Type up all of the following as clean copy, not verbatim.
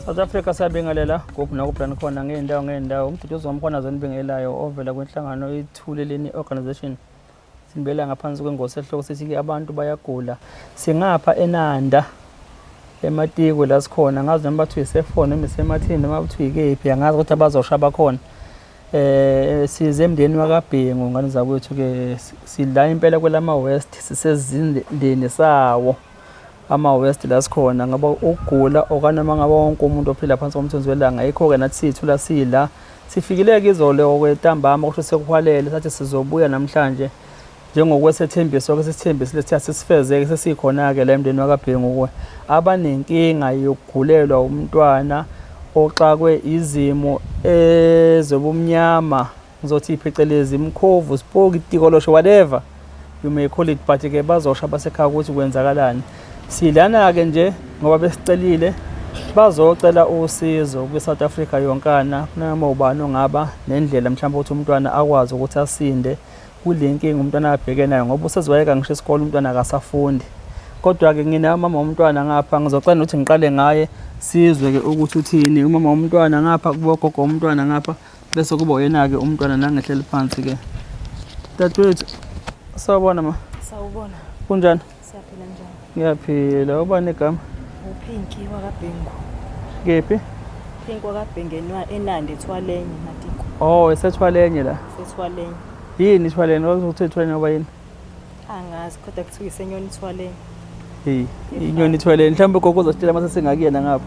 South Africa siyabingelela kuphi nakuphi khona ngeendawo umduduzo wamkhona zonibingelayo ovela kwenhlangano ithuleleni organization simbela ngaphansi kwengosi ehloko sithi abantu bayagula singapha eNanda eMatiko la sikhona ngazi noma bathu isefone noma isemathini noma bathu ikephi angazi ukuthi abazosha bakhona size emndeni wakaBhengu ngane zakwethu ke sidla impela kwelama West sisezindeni sawo ama West la sikhona ngaba ukugula okanoma ngaba wonke umuntu ophila phansi komthunzi welanga yikho ke nathi sithula sila sifikile izolo kwetambama ukuthi sekuhwalele sathi sizobuya namhlanje njengokwesethembiso ke sisithembisile sithi asisifezeke sesikhona ke la emndeni wakaBhengu kuwe abanenkinga yokugulelwa umntwana oxakwe izimo ezobumnyama ngizothi iphecelezi imkhovu spoke itikolosho whatever you may call it but ke bazosha basekhaya ukuthi kwenzakalani silana ke nje ngoba besicelile bazocela usizo kwiSouth Africa yonkana noma ubani ongaba nendlela mhlawumbe ukuthi umntwana akwazi ukuthi asinde kulenkinga umntwana abhekene nayo ngoba usezwayeka ngisho isikole umntwana akasafundi kodwa ke ngina mama womntwana ngapha ngizocela ukuthi ngiqale ngaye sizwe ke ukuthi uthini umama womntwana ngapha kubogogo womntwana ngapha bese kuba yena ke umntwana nangehleli phansi ke dadewethu sawubona ma sawubona kunjani siyaphila njani ngiyaphila ubani igama uPinki wakaBhengu kephi Pinki wakaBhengenwa eNanda eThwalenye Matiko oh esethwalenye la seThwalenye yini ithwalenye ukuthi ithwalenye ngoba yini angazi kodwa kuthiwa isenyoni ithwalenye inyoni ithwalenye mhlawumbe gogo uzositshela mase singakuyena ngapha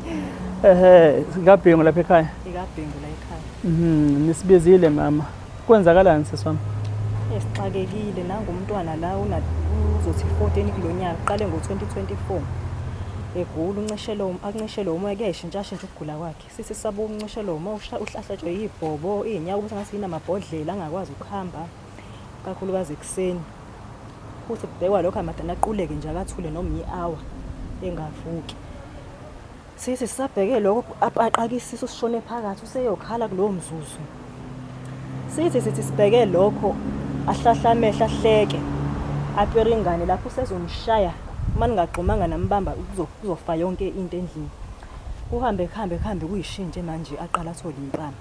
ngabhengu lapha ekhaya ikaBhengu la ekhaya nisibizile mama kwenzakalani seswami esixakekile nangumntwana la uzothi 14 kulonyaka uqale ngo2024 egula uncishelwe umoya kuyashintsha ukugula kwakhe sithi sabo uncishelwe umoya uhlahlatshwe yibhobo inyawo ukuthi ngathi inamabhodlela angakwazi ukuhamba kakhulukazi ekseni futhi kubhekwa lokho amadana aquleke nje akathule noma i-hour engavuki sithi sisabheke lokho aqakisisa usishone phakathi useyokhala kulowo mzuzu sithi sibheke lokho ahlahla amehla ahleke aperingane lapho usezomshaya uma ningaqhumanga nambamba kuzofa yonke into endlini kuhambe kuyishintshe manje aqala athola impama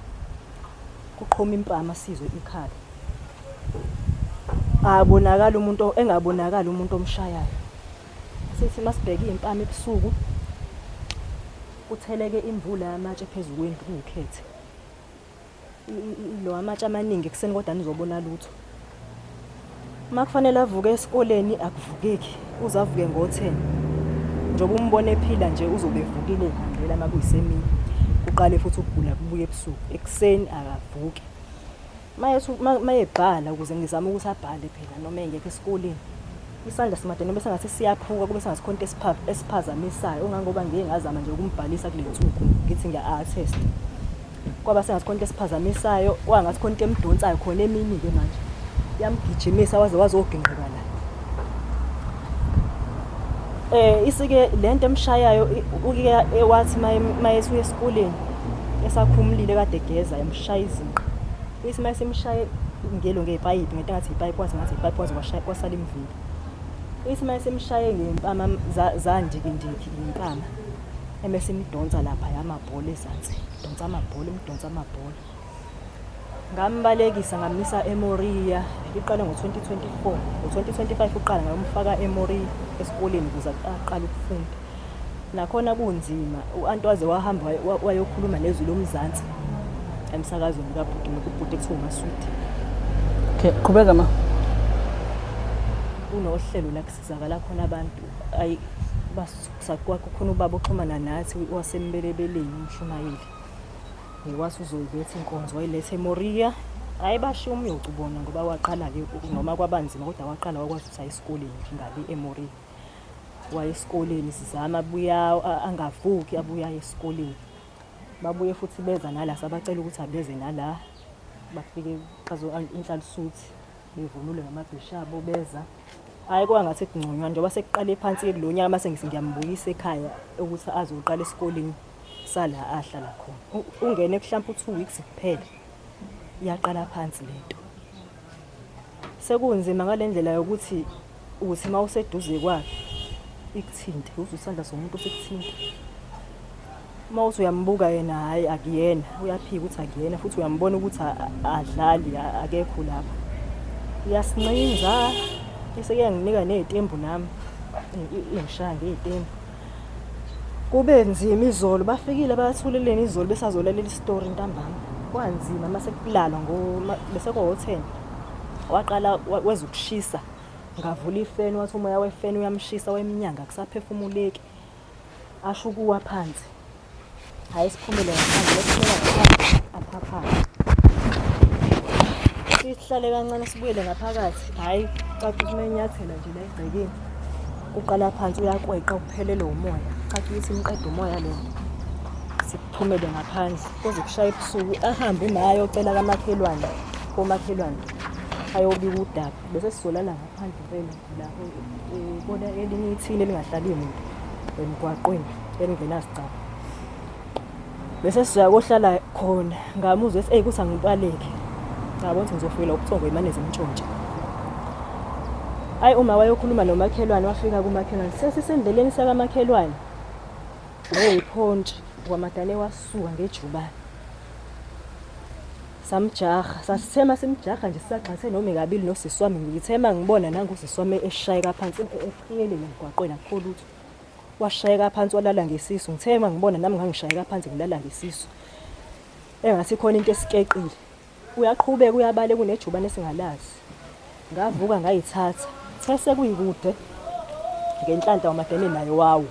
kuqhoma impama sizwe ikhala abonakala umuntu engabonakala umuntu omshayayo sithi masibheke impama ebusuku utheleke imvula yamatshe phezulu kwendlu ukhethe lo amatshe amaningi ekseni kodwa nizobona lutho makufanele avuke esikoleni akuvukeki uzavuke ngo10 njoba umbone ephila nje uzobe evukile ehambela makuyisemini uqale futhi ukugula kubuye ebusuku ekseni akavuki mayebhala ukuze ngizama ukuthi abhale phela noma engekho esikoleni isandla simadeni bese ngathi siyaphuka kube sengathi konke esiphazamisayo ongangoba ngeke ngazama nje ukumbhalisa kule nsuku ngithi ngiya-attest kwaba sengathi konke esiphazamisayo wangathi konke emdonsayo khona emini ke manje yamgijimisa waze oginqika la isike lento emshayayo uke ewathi mayesuye esikoleni esakhumulile kade egeza yamshaya izinqa isimase simshaye ngelo ngepipe ngento ngathi ipipe wathi ngathi ipipe waze kwasala imvula isimase simshaye ngempama zandiki impama emese imdonsa lapha yamabhola ezansi donsa amabhola ngambalekisa ngamisa eMoria iqala ngo2024 ngo2025 uqala ngamfaka eMoria esikoleni ukuze aqale ukufunda nakhona kunzima uAntwaze wahamba wayokhuluma nezwi lomzansi emsakazweni kabhuti ekuthiwa uMaswidi okay qhubeka ma unohlelo la kusizakala khona abantu ayi basakwaku khona ubaba oxhumana nathi wasembelebeleni umshumayeli ngiwathi uzoyiletha inkonzo wayilethe eMoria ayibashiya umyocu bona ngoba waqala ke noma kwabanzima kodwa waqala wakwazi ukuthi ayisikoleni ngabi eMoria wayesikoleni sizama abuya angavuki abuya esikoleni babuye futhi beza nala sabacela ukuthi abeze nala bafike qazo inhlalisuthi bevunule ngamabhishabo beza hayi kwangathi kungconywa njengoba sekuqale phansi kulonyaka mase ngiyambuyisa ekhaya ukuthi azoqala esikoleni sala ahlala khona ungene mhlawumbe 2 weeks kuphela iyaqala phansi lento sekunzima ngalendlela yokuthi mawuseduze kwakhe ikuthinte uzusandla somuntu sekuthinta uma uthi uyambuka yena hhayi akuyena, uyaphika ukuthi akuyena futhi uyambona ukuthi adlali akekho lapha. Uyasincinza bese kuyanginika ney'tembu nami iy'ngishaya ngey'tembu. Kube nzima izolo, bafikile bayathuleleni izolo besazolalela isitori ntambama. Kwanzima mase kulalwa bese ku-10 waqala weza ukushisa, ngavula ifeni wathi umoya wefeni uyamshisa weminyanga akusaphefumuleki, asho ukuwa phansi. Hhayi siphumele ngaphandle besiphumela ngaphandle aphaphapha. Sihlale kancane sibuyele ngaphakathi, hhayi caca ukuthi menyathela nje la egcekeni uqala phansi uyakweqa uphelelwe umoya, caca ukuthi imqeda umoya lo. Siphumele ngaphandle kuze kushaya ebusuku, ahambe uma ayocela kamakhelwane komakhelwane ayobika udaba. Bese sizolala ngaphandle vele lapho ubona elinye ithini elingahlali muntu emgwaqweni elingenasicaba. Bese siyakohlala khona ngamuzwe ethi kuthi angibaleke. Ngabona ukuthi ngizofikela ubuthongo imane zimntshontsha. Hayi uma wayokhuluma nomakhelwane wafika kumakhelwane sesisendleleni sakamakhelwane. Ngeyiphontshi kwamadane wasuka ngejubane. Samjaha sasithema simjaha nje sisagxathe noma ngabili nosisi wami ngithema ngibona nangusisi wami eshayeka phansi ephiyelele emgwaqweni akukho lutho. Washayeka phansi walala ngesisu, ngithema ngibona nami ngangishayeka phansi ngilala ngesisu. Engathi khona into esikeqile. Uyaqhubeka uyabale kunejubane esingalazi. Ngavuka ngayithatha. Sese kuyikude ngenhlanhla wamadene nayo wawo.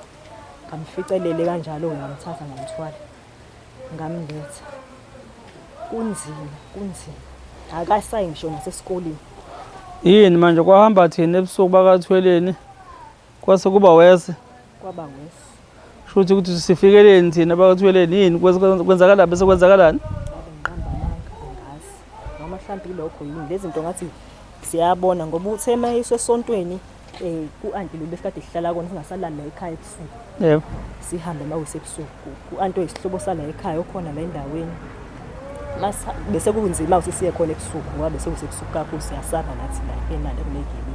Ngamficelele kanjalo ngamthatha ngamthwala. Ngamletha. Kunzima. Akasayi ngisho nasesikoleni. Yini manje kwahamba thina ebusuku bakathweleni kwase kuba wese. Kwaba wese. Shuthi ukuthi sifikeleni thina bakathweleni yini kwenzakala bese kwenzakalani? Ngiqamba amanga ngazi. Noma mhlawumbe lokho yini lezi zinto ngathi siyabona ngoba uthema iswe esontweni ku-anti lo besikade sihlala kona singasalali la ekhaya ebusuku. Yebo. Sihambe mawuse ebusuku ku-anti oyisihlobo sala ekhaya okhona la endaweni. Bese kunzima ukuthi siye khona ebusuku ngoba bese kusebusuku kakhulu siyasaba nathi la enala kunegeli.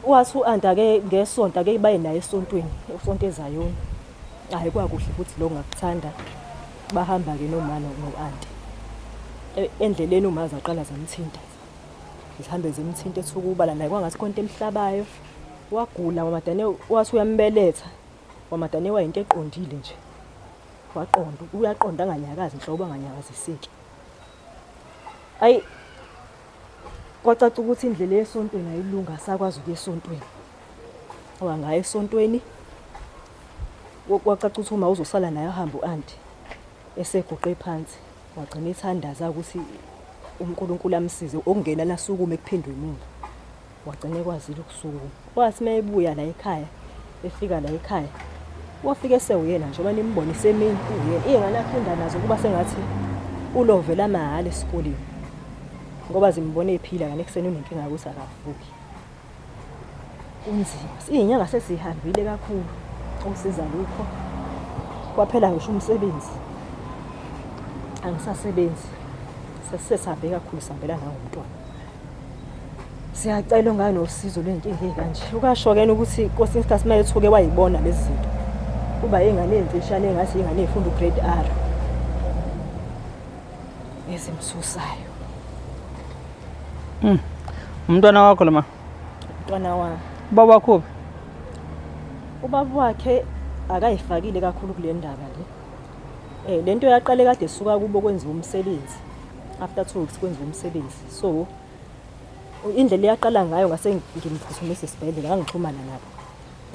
Wathi u-anti ake ngesonto ake baye naye esontweni, usonto eZayoni. Hayi kwakuhle futhi lo ngakuthanda bahamba ke noma no-anti. Endleleni uma zaqala zamthinta. Zihambe zimthinta ethukubala naye kwangathi konke emhlabayo. Wagula wamadane wathi uyambeletha. Wamadane wayinto eqondile nje. Waqonda uyaqonda anganyakazi inhlobo anganyakaziseki. Ayi kwacaca ukuthi indlela yesontweni ayilunga sakwazi ukuya esontweni. Wangaya esontweni kwacaca ukuthi uma uzosala naye ahamba u-anti eseguqe phansi wagcina ethandaza ukuthi uNkulunkulu amsize okungena nasukume kuphindwe emuva. Wagcina ekwazile ukusukuma. Wathi mayebuya la ekhaya efika la ekhaya wafike sewuyena nje ngoba nimbone semini uyena ingane aphinda nazo kuba sengathi ulovela mahala esikoleni ngoba zimbone ephila ngane kuseni unenkinga ukuthi akavuki. Kunzima izinyanga sesihambile kakhulu usiza lokho kwaphela ngisho umsebenzi angisasebenzi sesihambe kakhulu sihambela nangomntwana. Siyacela ngani nosizo lwenkinga ekanje ukasho kena ukuthi kwesinye isikhathi manje ethuke wayibona lezi zinto kuba ingane ezimfishane engathi ingane efunda ugrade R ezimsusayo. Umntwana wakho lama? Umntwana wami. Baba wakho? Ubaba wakhe akayifakile kakhulu kule ndaba le. Lento yaqale kade suka kubo kwenziwa umsebenzi. After 2 weeks kwenziwa umsebenzi. So indlela yaqala ngayo ngase ngimphuthumise esibhedlela ngangixhumana nabo.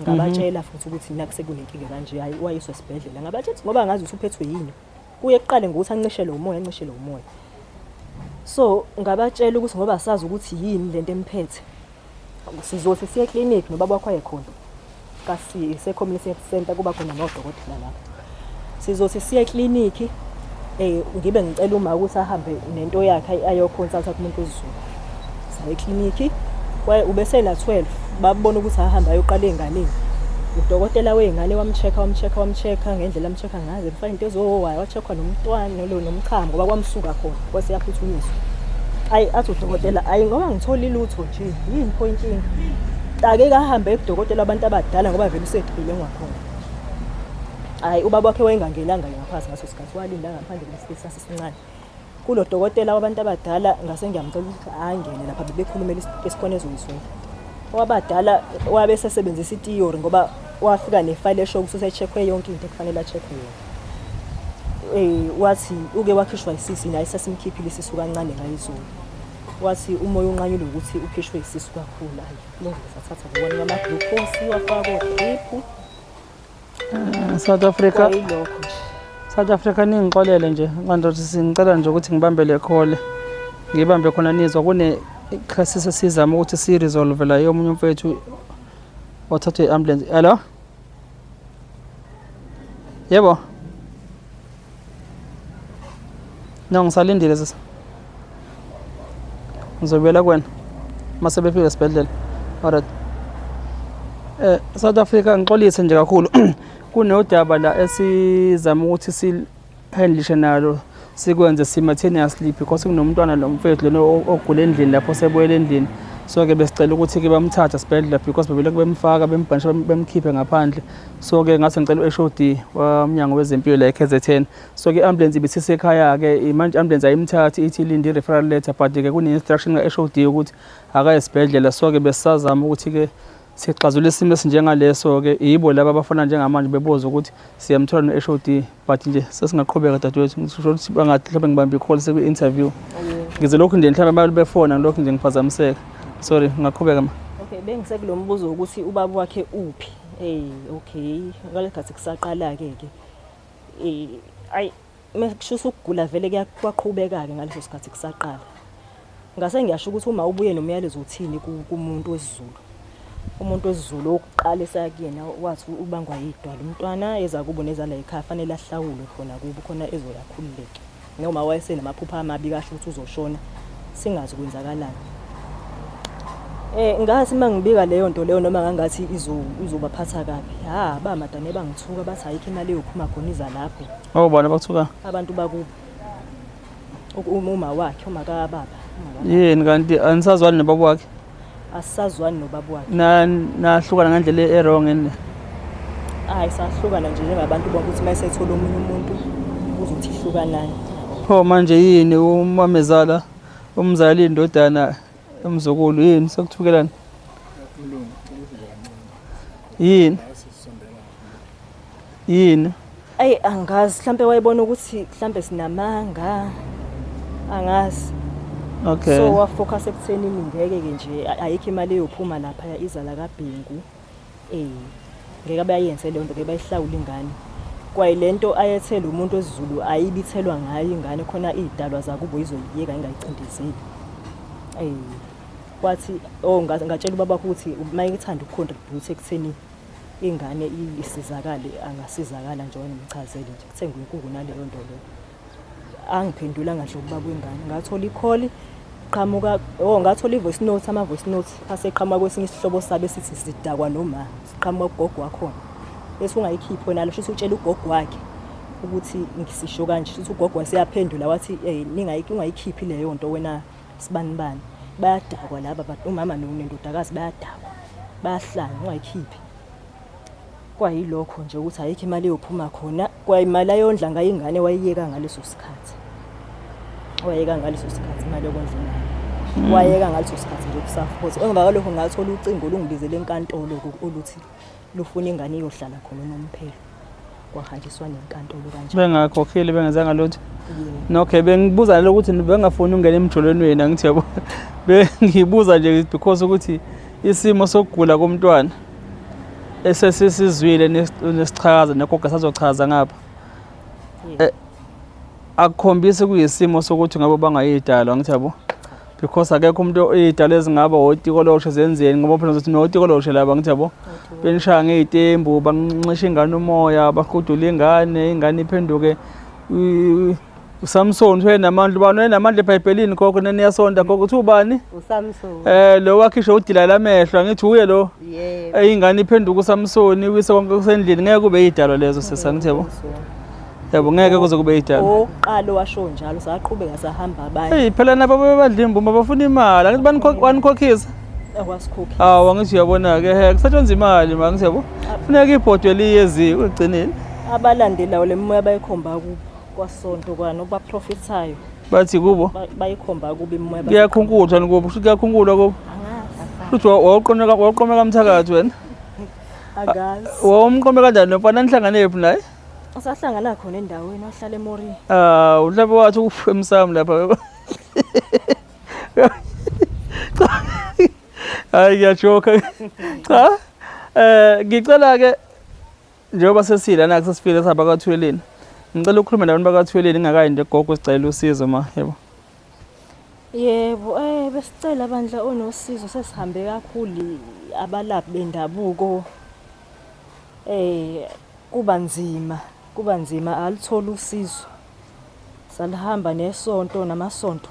Ngabatshela futhi ukuthi mina kusekunenkinga kanje hayi wayiswa esibhedlela. Ngabatshela ngoba ngazi ukuthi uphethwe yini. Kuye kuqale ngokuthi anqishele umoya. So ngabatshela ukuthi ngoba sazi ukuthi yini lento emphethe. Sizothi siye clinic nobaba wakho ayekhona. Kasi se community center kuba khona nodokotela lapho. Sizothi siye clinic ngibe ngicela uma ukuthi ahambe nento yakhe ayoconsulta kumuntu ozizwa. Saye clinic ubese na 12 babona ukuthi ahamba ayoqala enganeni. Udokotela weingane wamcheka ngendlela amcheka ngaze mfana into ezowayo wachekwa nomntwana nomchamo ngoba kwamsuka khona kwase yaphuthunyiswa. Ayi athi udokotela ayi ngoba ngithola ilutho nje yini point inga ake kahambe udokotela abantu abadala ngoba vele usedlule ngakhona. Hayi ubaba wakhe wayengangenanga ngaphansi ngaso sikhathi walinda ngaphandle kwesikhathi sasincane. Kulo dokotela wabantu abadala ngase ngiyamcela ukuthi angene lapha bebekhulumela isikhona ezoyizwela. Wabadala wabe sesebenzisa itheory ngoba wafika nefile esho ukuthi usecheckwe yonke into ekufanele acheckwe yona. Wathi uke wakhishwa isisi naye sasimkhiphile isisu kancane ngayizolo. Wathi umoya unqanyile ukuthi ukhishwe isisu kakhulu hayi. Lonke sathatha ngokwana ama glucose wafaka drip. South Africa. Lokho nje. South Africa ningixolele nje manje singicela nje ukuthi ngibambele call. Ngibambe khona nizwa kune crisis esizama ukuthi si resolve la yomunye umfethu othathe iambulance. Hello? Yebo. No ngisalindile sisi. Ngizobela kwena. Mase befika esibhedlela. Alright. South Africa ngixolise nje kakhulu. Kunodaba la esizama ukuthi sihandlishe nalo sikwenze simultaneously because kunomntwana nomfethu lona ogula endlini lapho sebuyela endlini. So ke besicela ukuthi ke bamthatha esibhedlela because bebeleke bemfaka bembhanisha bemkhiphe ngaphandle. So ke ngase ngicela uHOD wamnyango wezempilo la eKZN. So ke ambulance ibithise ekhaya ke manje ambulance ayimthathi ithi ilinde referral letter but ke kune instruction kaHOD ukuthi akaye esibhedlela. So ke besazama ukuthi ke sixazule isimo esinjengaleso ke yibo laba abafana njengamanje bebuza ukuthi siyamthola noHOD but nje sesingaqhubeka dadewethu ngisho ukuthi bangathi mhlawumbe ngibambe icall seku interview. Ngize lokhu nje mhlawumbe bayale befona lokhu nje ngiphazamiseka. Sorry ngaqhubeka ma. Okay bengisekulombuzo ukuthi ubaba wakhe uphi. Okay ngalekhathi kusaqala ke ayi mekushusa ukugula vele kwaqhubeka ke ngaleso sikhathi kusaqala. Ngase ngiyasho ukuthi uma ubuye nomyalezo uthini kumuntu wesiZulu. Umuntu wesiZulu oqala esakuyena wathi ubangwa yidwala umntwana eza kubo nezala ekhaya fanele ahlawule khona kubo khona ezoyakhululeka. Noma wayesenamaphupha amabi kahle ukuthi uzoshona singazi kwenzakalani. Ngathi mangibika leyo nto leyo noma ngangathi izobaphatha kabi. Ba madane bangithuka bathi ayikho imali yophuma khona iza lapho. Bona bakuthuka Abantu bakubo. Uma wakhe uma ka baba. Yini kanti anisazwani nobaba wakhe? Asisazwani nobaba wakhe. Nahlukana ngendlela errong ende. Hayi sahlukana nje njengabantu bonke ukuthi mayisethola omunye umuntu uzothi hlukanani. Manje yini umamezala umzali indodana umzukulu yini sokuthukelana? Yini? Angazi mhlambe wayebona ukuthi mhlambe sinamanga. Angazi. Okay. So wafocus ekuthenini ngeke ke nje ayikho imali eyophuma lapha iza la kaBhengu. Ngeke abayenze le nto ke bayihlawula ingane. Kwayilento ayethela umuntu wesiZulu ayibithelwa ngayo ingane khona idalwa zakubo izoyiyeka ingayicindezeli. Kwathi ngatshela ubaba ukuthi mayithanda ukucontribute ekutheni ingane isizakale angasizakala nje wena umchazele nje kuthenga inkukhu naleyo nto leyo. Angiphendula kahle ubaba wengane ngathola icall qhamuka ngathola ivoice note ama voice note aseqhamuka kwesinye isihlobo sabe sithi sidakwa noma siqhamuka kugogo wakho bese ungayikhipho nalo futhi utshela ugogo wakhe ukuthi ngisisho kanje futhi ugogo waseyaphendula wathi ungayikhiphi leyo nto wena sibanibani bayadakwa laba bantu umama nendodakazi bayadakwa bayahlala ungayikhiphi. Kwayilokho nje ukuthi ayikho imali yophuma khona kwayimali ayondla ngayingane wayiyeka ngaleso sikhathi. Wayeka ngaleso sikhathi imali yokondla ingane. Wayeka ngaleso sikhathi nje kusupport. Emva lokho ngathola ucingo lungibizele enkantolo oluthi lufuna ingane iyohlala khona nomphelo. Kwahanjiswa nenkantolo kanje. Bengakhokheli bengenzanga lutho. Okay bengibuza lokuthi bengafuni ungena emjolweni wena ngithi yabo. Bengibuza nje because ukuthi isimo sokugula komntwana esesizwile nesichaza negogo sazochaza ngapha. Akukhombisi kuyisimo sokuthi ngabo bangayidalwa ngithi yabo. Because akekho umuntu oyidala ezingaba otikoloshe zenzeni ngoba phela uzothi notikoloshe laba ngithi yabo. Benishaya ngezitembu banqisha ingane umoya baqhudula ingane iphenduke uSamson wenamandla ubani wenamandla eBhayibhelini gogo neniyasonda gogo uthi ubani? uSamson. Lo wakhisha udila lamehlo ngithi uye lo. Yebo. Ingane iphenduka uSamson wise konke kusendlini ngeke kube yidalwa lezo sesangithi yabo. Yebo ngeke kuze kube yidalwa. Oqalo washo njalo saqhubeka sahamba abanye. Phela nabo bebadla imbumba bafuna imali angithi banikhokhisa. Akwasikhokhi. Angithi uyabona ke kusetshenzwa imali mangithi yabo. Funeka ibhodwe liyeziwe ugcineni. abalandelayo le moya bayikhomba kubo kwasonto kwanobaprofithayo bathi kubo bayikhomba kubo imoya kuyakhunkuthwa kubo kusho kuyakhunkulwa kubo futhi wawuqomeka umthakathi wena akazi wawumqome kanjani nomfana nihlangane ephi naye usahlangana khona endaweni ohlala eMorini udlabe wathi emsamo lapha hayi ngiyajoka cha ngicela ke njengoba sesila na sesifile sihamba kaThweleni ngicela ukukhuluma nabantu bakaThweleni ngakayi nje gogo sicela usizo ma yebo yebo besicela bandla onosizo sesihambe kakhulu abalaphi bendabuko kuba nzima alithola usizo salihamba nesonto namasonto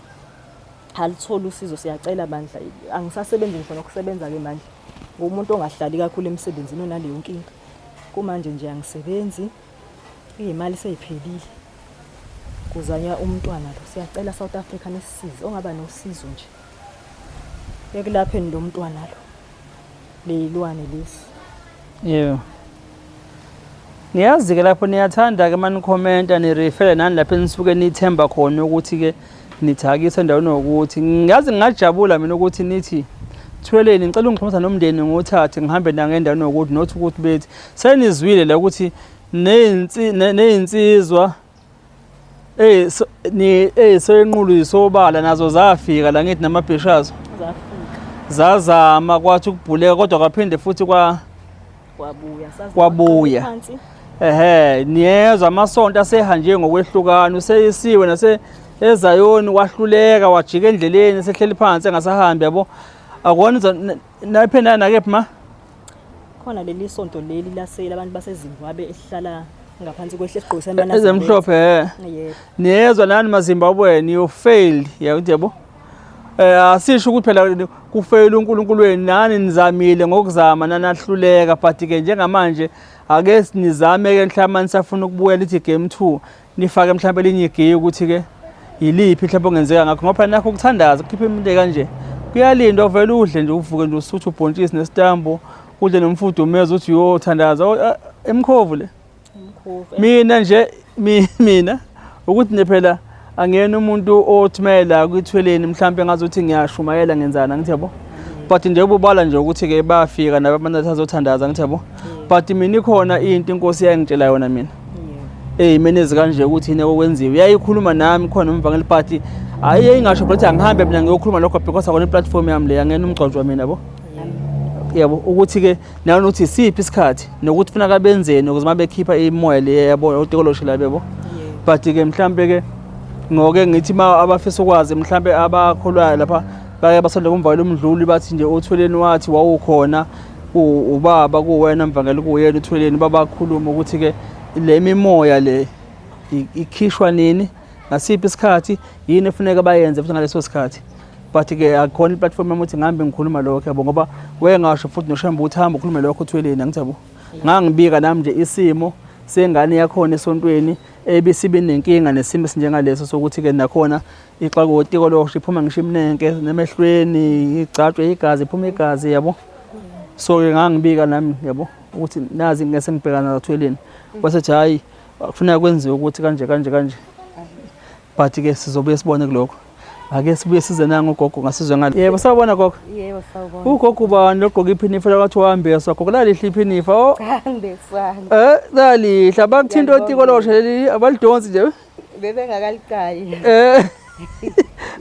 alithola usizo siyacela bandla angisasebenzi ngisho nokusebenza ke manje ngumuntu ongahlali kakhulu emsebenzini onaleyo nkinga kumanje nje angisebenzi imali seyiphelile kuzanya umntwana lo siyacela South Africa nesisize ongaba nosizo nje ekulapheni lo mntwana lo leyilwane lesi yebo niyazi ke lapho niyathanda ke mani comment ani refer nani lapho nisuke nithemba khona ukuthi ke nithakisa endaweni ukuthi ngazi ngajabula mina ukuthi nithi Thweleni ngicela ungixhumisa nomndeni ngothathe ngihambe nangendaweni ukuthi nothi ukuthi bethi senizwile la ukuthi nezinsizwa soyenqulu isobala nazo zafika la ngithi namabheshazo zazama kwathi ukubhuleka kodwa kwaphinde futhi kwabuya niyezwa amasonto asehanje ngokwehlukana useyisiwe nase eZayoni wahluleka wajika endleleni sehleli phansi engasahambi yabo akona naphenda nakephi ma khona leli sonto leli lasela abantu baseZimbabwe ehlala ngaphansi kwehle esigqokisa emanasi ezemhlophe yebo niyezwa nani maZimbabwe you failed yabo asisho ukuthi phela kufail uNkulunkulu wenu nani nizamile ngokuzama nanahluleka but ke njengamanje ake sinizame ke mhlawumbe nisafuna ukubuya lithi game 2 nifake mhlawumbe elinye igame ukuthi ke yiliphi mhlawumbe ongenzeka ngakho ngoba nakho ukuthandaza kukhipha iminto kanje kuyalindwa vele udle nje uvuke nje usuthu ubhontshisi nesitambo udle nomfudumeza uthi yo thandaza emkhovu le mina nje mina ukuthi ne phela angena umuntu othumela kuThweleni mhlawumbe ngazothi ngiyashumayela ngenzana ngithi yabo but nje ubala nje ukuthi ke bafika nabantu athazothandaza ngithi yabo but mina ikhona into inkosi yangitshela yona mina mina ezikanje ukuthi yini okwenziwe yayikhuluma nami khona umvangeli but ayingasho ukuthi angihambe mina ngiyokhuluma lokho because akona iplatform yami le yangena umgcojwa mina yabo yabo ukuthi ke nayo nothi siphi isikhathi nokuthi funeka benzeni ukuze mabe khipha imoya le yabo otikoloshi la bebo but ke mhlambe ke ngoke ngithi abafisa ukwazi mhlambe abakholwayo lapha bake basonde kumvangeli umdluli bathi nje uThweleni wathi wawukhona ubaba kuwena mvangeli kuyena uThweleni babakhuluma ukuthi ke le mimoya le ikhishwa nini ngasiphi isikhathi yini efuneka bayenze futhi ngaleso sikhathi but ke akhona iplatform yamuthi ngihambe ngikhuluma lokho yabo ngoba wengasho futhi noshamba uthamba ukhuluma lokho uThweleni angithabo ngangibika nami nje isimo sengane yakhona esontweni ebisibe nenkinga nesimo sinjengaleso sokuthi ke nakhona ixakotiko losho iphuma ngisho imnenke nemehlweni igcatshwe igazi iphuma igazi yabo so ke ngangibika nami yabo ukuthi nazi ngese ngibhekana noThweleni wasethi hayi kufanele kwenziwe ukuthi kanje but ke sizobuye sibone kuloko ake sibuye size nango gogo ngasizwe ngale yebo sawubona gogo yebo sawubona ugogo bani ogqoka iphinifa lakwathi uhambe sakho lalihle iphinifa kambe sana lalihle bakuthinta otikoloshe leli abalidonsi nje bebengakaliqhayi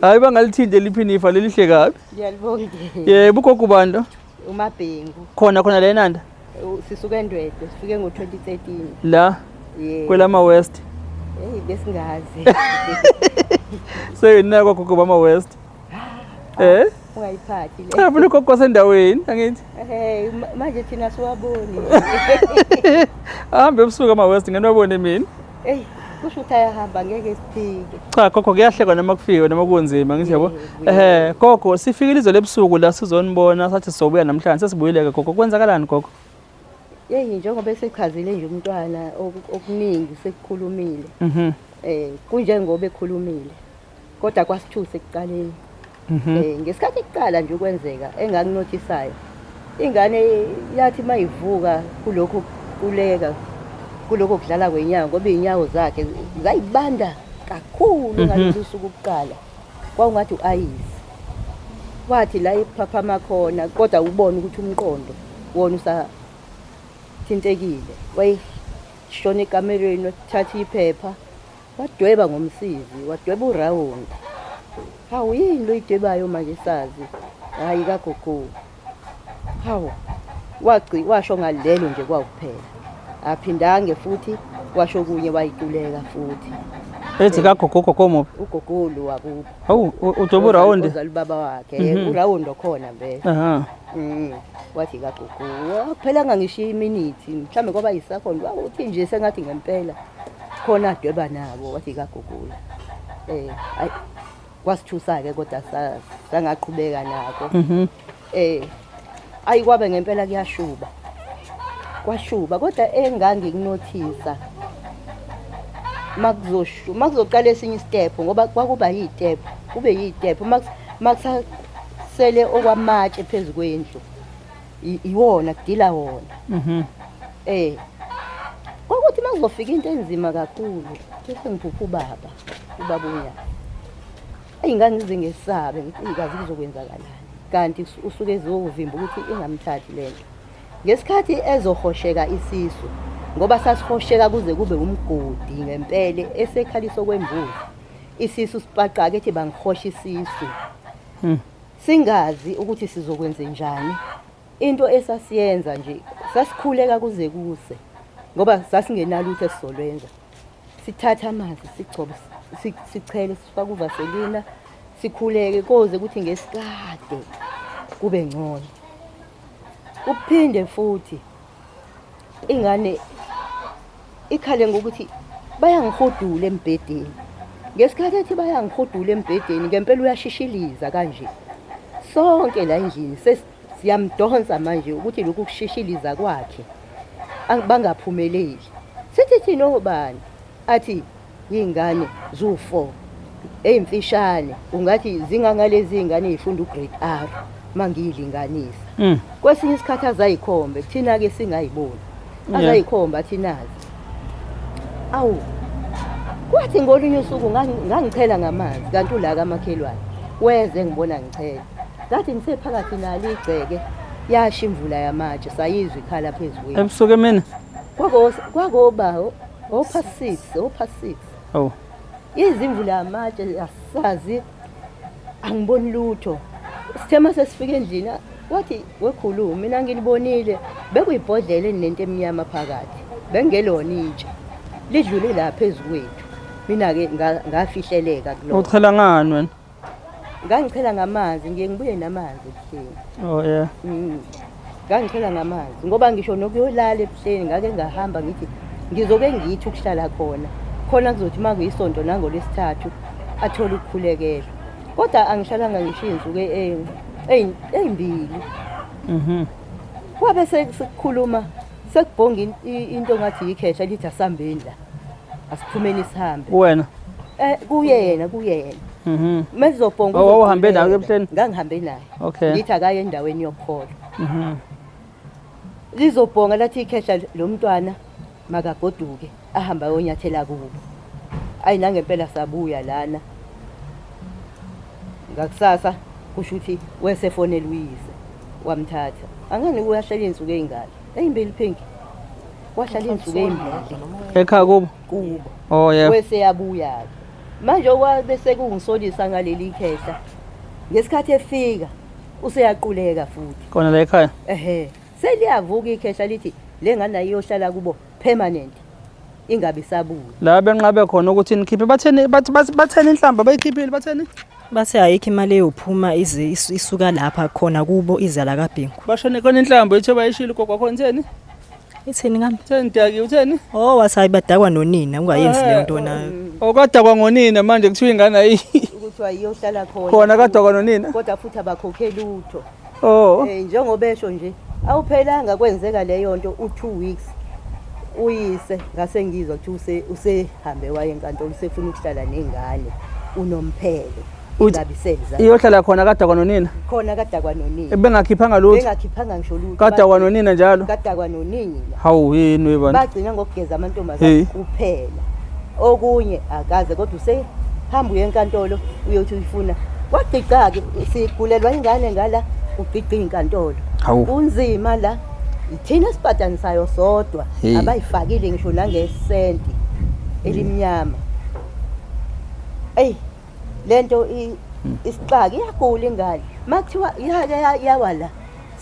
hayi bangalithinde liphinifa lelihle kabi ngiyalibonga yebo ugogo bani lo uMabhengu khona la eNanda sisuke eNdwedwe sifike ngo2013 la kwelama West besingazi seyina gogo bama West ungayiphathi le cha mina gogo sendaweni angithi manje thina siwaboni ahambe ebusuku ama West ngenwabone mina kusho ukuthi ayahamba ngeke siphike cha gogo kuyahleka noma kufike noma kunzima ngithi yabo gogo sifikile izolo ebusuku la sizonibona sathi sizobuya namhlanje sesibuyile gogo kwenzakalani gogo njengoba esekhazile nje umntwana okuningi sekukhulumile kunjengoba ekhulumile kodwa kwasithuse ekuqaleni ngesikhathi ekuqala nje ukwenzeka enganginotisayo ingane yathi mayivuka kulokho kuleka kuloko kudlala kwenyawo ngoba iy'nyawo zakhe zayibanda kakhulu ngalolu suku kuqala kwakungathi u-ayisi wathi la iphaphama khona kodwa ubone ukuthi umqondo wona usathintekile wayishona ekamereni wathatha iphepha wadweba ngomsizi wadweba urawundi hawu yini lo yidwebayo manje sazi hayi kagogo hawu washo ngalelo nje kwakuphela aphindange futhi washo kunye wayituleka futhi ethi kagogo muphi ugogolo wakubo hawu udweba urawundi ubaba wakhe urawundi okhona vele wathi kagogo kuphelanga ngisho iminithi mhlambe kwaba yisekondi wathi nje sengathi ngempela khona adweba nabo wathi kagogo hayi kwasithusa-ke kodwa sangaqhubeka nako ayi kwabe ngempela kuyashuba kwashuba kodwa engangikunothisa makuzoqala esinye istephu ngoba kwakuba yiy'tephu kube yiy'tephu makusasele okwamatshe phezu kwendlu iwona kudila wona kwakuthi makuzofika into enzima kakhulu bese ngiphupha ubaba unyaka ingane ize ngesabe ngithi ikazi kuzokwenzakalani kanti usuke ezovimba ukuthi ingamthathi lento ngesikhathi ezohosheka isisu ngoba sasihosheka kuze kube umgodi ngempela esekhaliso kwembuzi isisu sipaqaka ethi bangihosha isisu singazi ukuthi sizokwenza njani into esasiyenza nje sasikhuleka kuze kuse ngoba sasingenalutho esizolwenza sithatha amanzi sigcobe sichele sifaka uvaselina sikhuleke koze ukuthi ngesikade kube ngcono uphinde futhi ingane ikhale ngokuthi bayangihodula embhedeni ngesikhathi ethi bayangihodula embhedeni ngempela uyashishiliza kanje sonke la endlini siyamdonsa manje ukuthi lokhu kushishiliza kwakhe bangaphumeleli sithi thina obani athi yingane zu4 eyimfishane ungathi zingangalezi ingane ezifunda ugrade R mangiyilinganisa kwesinye isikhathi azayikhombe thina ke singayiboni azayikhomba thinazi awu kwathi ngolunye usuku ngangichela ngamanzi kanti ula kamakhelwane weze ngibona ngichela ngathi ngisephakathi nalo igceke yasha imvula yamatshe sayizwa ikhala phezulu ebusuku mina kwagoba past 6 oh izimvula yamatshe asazi angiboni lutho sithema sesifika endlini wathi wekhuluma mina ngilibonile bekuyibhodlela enento emnyama phakathi bengelona itshe lidlule la phezulu kwethu mina ke ngafihleleka kuloko uchela ngani wena ngangichela ngamanzi ngibuye namanzi ebuhleni oh yeah ngangichela ngamanzi ngoba ngisho nokuyolala ebuhleni ngake ngahamba ngithi ngizoke ngithi ukuhlala khona kuzothi makuyisonto nangolesithathu athola ukukhulekela kodwa angihlalanga ngisho insuku ezimbili kwabe sekukhuluma sekubhonga into ngathi yikhehla lithi asihambeni la asiphumeni sihambe wena kuyena mezobhonga uhambe naye ebuhleni ngangihambe naye okay ngithi akaye endaweni yokukhola lizobhonga lathi ikhehla lo mntwana makagoduke ahamba yonyathela kubo ayi nangempela sabuya lana ngakusasa kusho ukuthi wesefonela uyise wamthatha angani uyahlala insuku ezingalo ezimbili phenki wahlala insuku ezimbili ekhaya kubo oh yeah wese yabuya manje okwabe sekungisolisa ngaleli khehla ngesikhathi efika useyaquleka futhi khona la ekhaya seliyavuka ikhehla lithi lengane ayiyohlala kubo permanent ingabe sabuya la benqabe khona ukuthi nikhiphe batheni inhlamba bayikhiphile batheni base ayikho imali eyophuma ize isuka lapha khona kubo izala kaBhengu bashone khona inhlamba ethe bayishila ugogo khona theni itheni ngami theni daki utheni oh wasayi badakwa nonina ungayenzi leyo nto nayo okadakwa ngonina manje kuthiwa ingane ayi ukuthi wayiyohlala khona kadakwa nonina kodwa futhi abakhokheli utho oh njengoba esho nje awuphelanga kwenzeka leyo nto u2 weeks uyise ngase ngizwa ukuthi usehambe waye enkantolo usefuna ukuhlala nengane unomphelo ingabiseza iyohlala khona kade kwanonina khona kade kwanonina bengakhiphanga lutho bengakhiphanga ngisho lutho kade kwanonina njalo kade kwanonina hawu yini webani bagcina ngokugeza amantombazane kuphela okunye akaze kodwa usehamba uye enkantolo uyothi uyifuna wagqiqa-ke sigulelwa ingane ngala ugqiqa inkantolo kunzima la ithina esibhatanisayo sodwa abayifakile ngisho nangesenti elimnyama eyi lento isixaki iyagula ingane makuthiwa yawala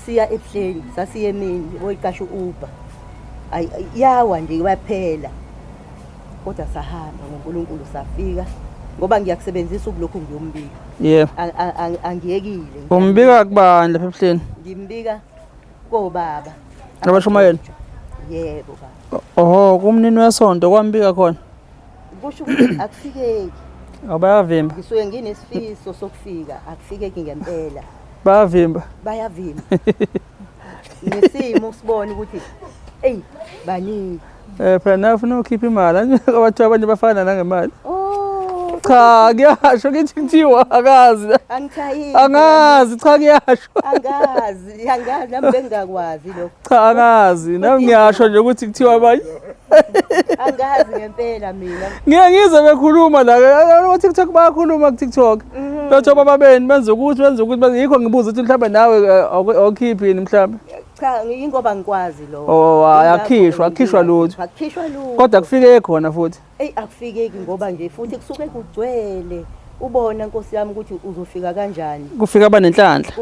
siya ebuhleni sasiye emini boyiqasha u-Uber yawa nje waphela kodwa sahamba ngoNkulunkulu safika ngoba ngiyakusebenzisa ukulokhu ngiyombika yebo angiyekile umbika kubani lapha ebuhleni ngimbika kobaba abashumayela yebo baba oho kumnini wesonto kwambika khona kusho ukuthi akufikeki abayavimba ngisuke nginesifiso sokufika akufikeki ngempela bayavimba nesimo sibone ukuthi eyi baningi phela nafuna ukhipha imali abathiwa abanye bafana nangemali cha kuyasho ngithi kuthiwa akazi angithayile angazi cha kuyasho angazi nami bengakwazi lokho cha angazi nami ngiyasho nje ukuthi kuthiwa abanye angazi ngempela mina ngiyangizwe bekhuluma la ku TikTok bayakhuluma ku TikTok batho bababeni benza ukuthi yikho ngibuza ukuthi mhlawumbe nawe awukhiphi yini mhlawumbe cha ingoba ngikwazi lo akhishwa lutho kodwa kufike khona futhi akufikeki ngoba nje futhi kusuke kugcwele ubona Nkosi yami ukuthi uzofika kanjani kufika abanenhlanhla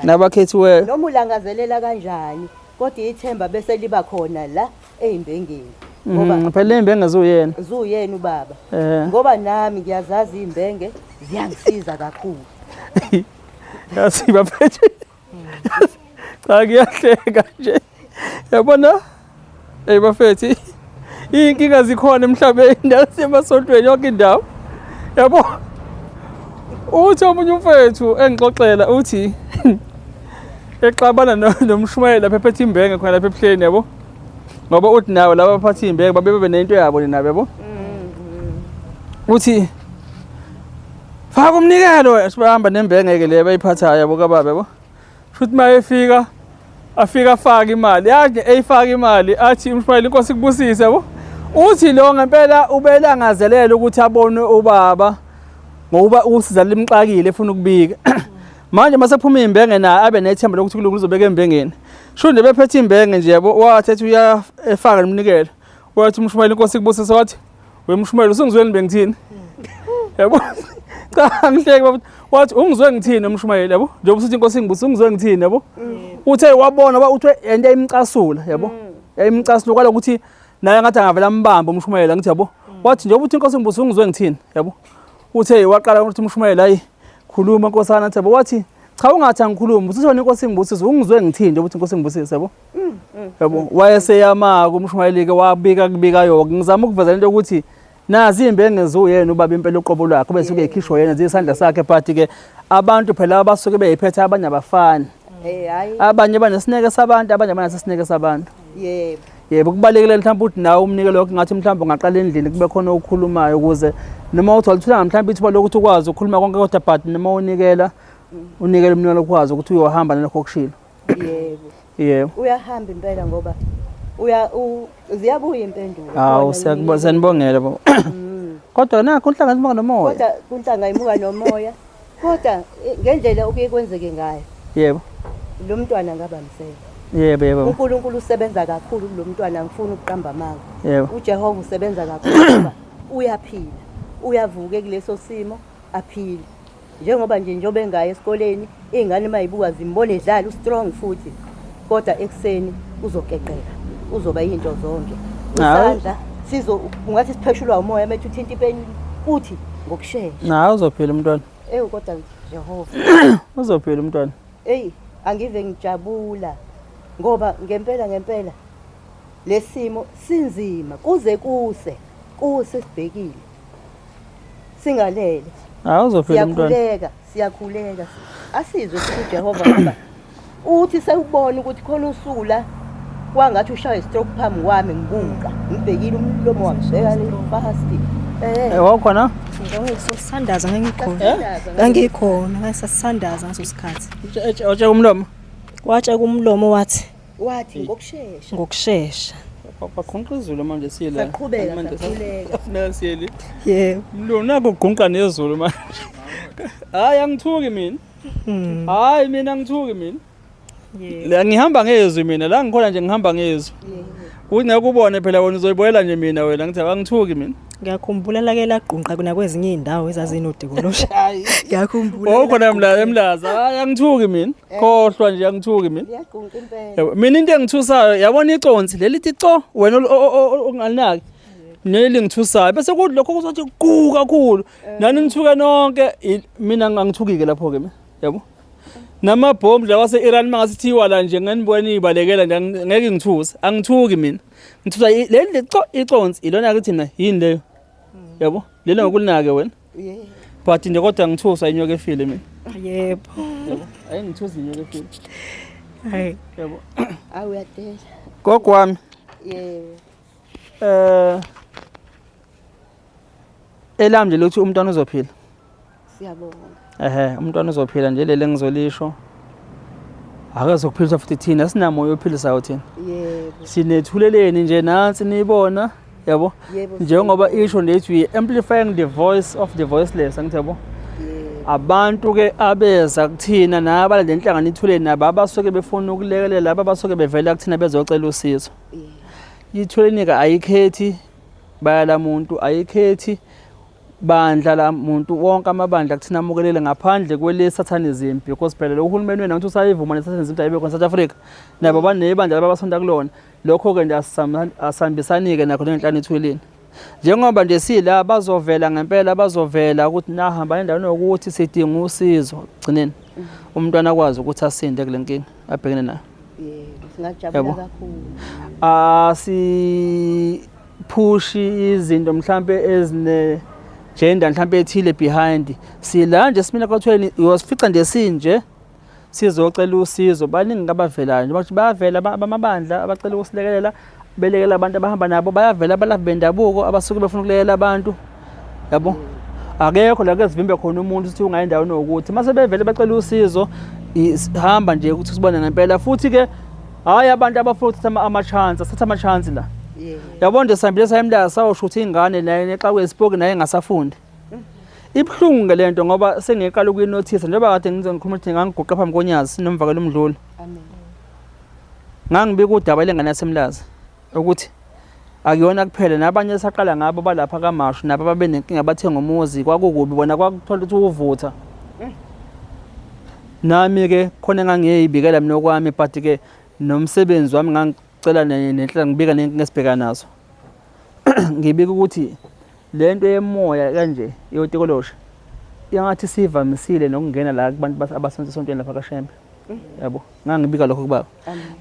nabakhethiweyo noma ulangazelela kanjani kodwa ithemba bese liba khona la ezimbengeni ngoba phela imbenge zuyena ubaba ngoba nami ngiyazazi izimbenge ziyangisiza kakhulu yasi baphethe cha kuyahleka nje yabona bafethi inkinga zikhona emhlabeni nasemasontweni yonke indawo yabo uthi omunye umfethu engixoxela uthi exabana nomshumayela lapha ephethe imbenge khona lapha ebuhleni yabo ngoba uthi nawo laba baphatha imbenge babe nento yabo nabo yabo uthi faka umnikelo sibahamba nembenge le bayiphathayo yabo kababa yabo futhi mayefika afika afaka imali yaje eyifaka imali athi umshayeli inkosi kubusise yabo uthi lo ngempela ubelangazelela ukuthi abone ubaba ngoba usiza limxakile efuna ukubika manje masephuma imbenge na abe nethemba lokuthi kulungu uzobeka embengeni sho nje bephethe imbenge nje yabo wathethe uyafaka nomnikelo wathi umshayeli inkosi kubusise wathi wemshayeli usungizweni bengithini yabo cha ngihleke babuthi wathi ungizwe ngithini umshayeli yabo njengoba usithi inkosi ngibusise ungizwe ngithini yabo uthe wabona ba uthi into ayimcasula yabo yayimcasula kwala ukuthi naye ngathi angavela ambamba umshayeli ngithi yabo wathi njengoba uthi inkosi ngibusise ungizwe ngithini yabo uthe waqala ukuthi umshayeli hayi khuluma nkosana athi yabo wathi cha ungathi angikhuluma usithona inkosi ngibusise ungizwe ngithini njengoba uthi inkosi ngibusise yabo yabo wayeseyamaka umshayeli ke wabika kubika yonke ngizama ukuveza into ukuthi nazi imbenge zuyena ubaba impela uqobo lwakhe bese kuyikhishwa yena zisandla sakhe but ke abantu phela abasuke beyiphethe abanye abafani hayi abanye banesineke sabantu abanye banasesineke sabantu yebo kubalekile mhlawumbe uthi nawe umnikelo lokho ngathi mhlawumbe ungaqala endlini kube khona ukukhulumayo ukuze noma uthi walithola mhlawumbe ithuba lokuthi ukwazi ukukhuluma konke kodwa but noma unikela umnikelo ukwazi ukuthi uyohamba nalokho okushilo yebo uyahamba impela ngoba ziyabuya impendulo hawu siyanibongela bo kodwa nakho unhlanga imuka nomoya kodwa kunhlanga imuka nomoya kodwa ngendlela okuye kwenzeke ngayo yebo lo mntwana ngabamsela yebo uNkulunkulu usebenza kakhulu lo mntwana angifuni ukuqamba amanga yebo uJehova usebenza kakhulu ngoba uyaphila uyavuka kuleso simo aphile njengoba njengoba engaye esikoleni izingane mayibuka zimbone edlala ustrong futhi kodwa ekseni uzokeqeka uzoba into zonke isandla ungathi sipheshulwa umoya methu uthinta ipeni uthi ngokusheshsha uzophila umntwana kodwa Jehova uzophila umntwana angive ngijabula ngoba ngempela lesimo sinzima kuze kuse sibhekile singalele uzophila umntwana siyakhuleka asizwe ukuthi uJehova ngoba uthi sewubona ukuthi khona usuku la kwangathi ushaye stroke phambi kwami ngibuka ngibhekile umlomo wami bheka le fast wakhona Ngisandaza ngangikhona ngasasandaza ngaso sikhathi. Watshe umlomo. Watshe kumlomo wathi ngokushesha Baqhunqa izulu manje siyela. Saqhubeka, Manje saqhubeka. Kufanele siyele. yebo. Lo nako kuqhunqa nezulu manje. Hayi angithuki mina. Hayi mina angithuki mina. Yebo. La ngihamba ngezwi mina la ngikhona nje ngihamba ngezwi. Kuthi ngakubone phela wena uzoyiboyela nje mina wena ngithi angithuki mina. Ngiyakhumbula lake laqhunqa kunakwezinye indawo ezazinodikolosha. Hayi. Ngiyakhumbula. Khona emlaza. Hayi angithuki mina. Khohlwa nje angithuki mina. liyaqhunqa impela Yabo, mina into engithusayo yabona iconsi leli lithi co wena ongalinaki neli ngithusayo bese kuthi lokho kuzothi qhu kakhulu nani ngithuke nonke mina ngangithukike lapho ke mina yabo namabhombu la wase-Iran mangasithiwa la nje nganibona ibalekela nje ngeke ngithusa angithuki mina ngithusa leli lico iconsi ilona ke thina yini leyo yabo lelo ngokulinake wena but nje kodwa ngithusa inyoka efile mina Yebo. ayingithusi inyoka efile Hayi. yabo awuyadela gogo wami yebo elami nje lokuthi umntwana uzophila siyabonga umntwana uzophila nje lele ngizolisho akazokuphilisa futhi thina sinamoya ophilisayo thina yebo sinethuleleni nje nansi niyibona yabo Yebo, njengoba isho lethu we amplifying the voice of the voiceless angithi yabo yebo abantu ke abeza kuthina nabala le nhlangano ithuleni nabo abasuke befuna ukulekelela laba abasuke bevela kuthina bezocela usizo ithuleni ke ayikhethi bayala muntu ayikhethi bandla la muntu wonke amabandla kuthina amukelele ngaphandle kwele satanism because phela lo uhulumeni wena ngithi usayivuma ne satanism ayibe khona South Africa nabo banebandla labasonda kulona lokho ke nje asihambisani-ke nakho nenhlangano ithuleni njengoba nje sila bazovela ngempela bazovela ukuthi nahamba endaweni yokuthi sidinga usizo gcineni umntwana akwazi ukuthi asinde kule nkinga abhekene nayo yebo singajabula kakhulu asiphushi izinto mhlambe ezine gender mhlambe ethile behind sila nje simina kwathweni uyosifica nje sinje sizocela usizo baningi ngabavelayo nje bathi bayavela abamabandla abacela ukusilekelela belekela abantu abahamba nabo bayavela abalafi bendabuko abasuke befuna ukulekelela abantu yabo akekho la kezivimbe khona umuntu sithi ungayindawo ukuthi mase bevele bacela usizo hamba nje ukuthi sibone ngempela futhi ke hayi abantu abafuna ukuthatha ama-chance asithatha ama-chance la yabo nje sihambile sayimla sawushutha ingane naye nexa kwesipoki naye engasafundi ibhlungu ke lento ngoba sengiqala ukuyinothisa njengoba kade ngikhuluma ukuthi ngangiguqa phambi konyazi sinomvakela umdluli amen ngangibika udaba lengane yasemlazi ukuthi akuyona kuphela nabanye esaqala ngabo balapha kaMashu nabo babe nenkinga bathenga umuzi kwakukubi bona kwakuthola ukuthi uvutha nami ke khona ngangiyibikela mina okwami but ke nomsebenzi wami ngangicela nenhla ngibika nenkinga esibhekana nazo ngibika ukuthi lento yemoya kanje yotikolosha yangathi sivamisile nokungena la kubantu abasonto esontweni lapha kaShembe yabo ngangibika lokho kubaba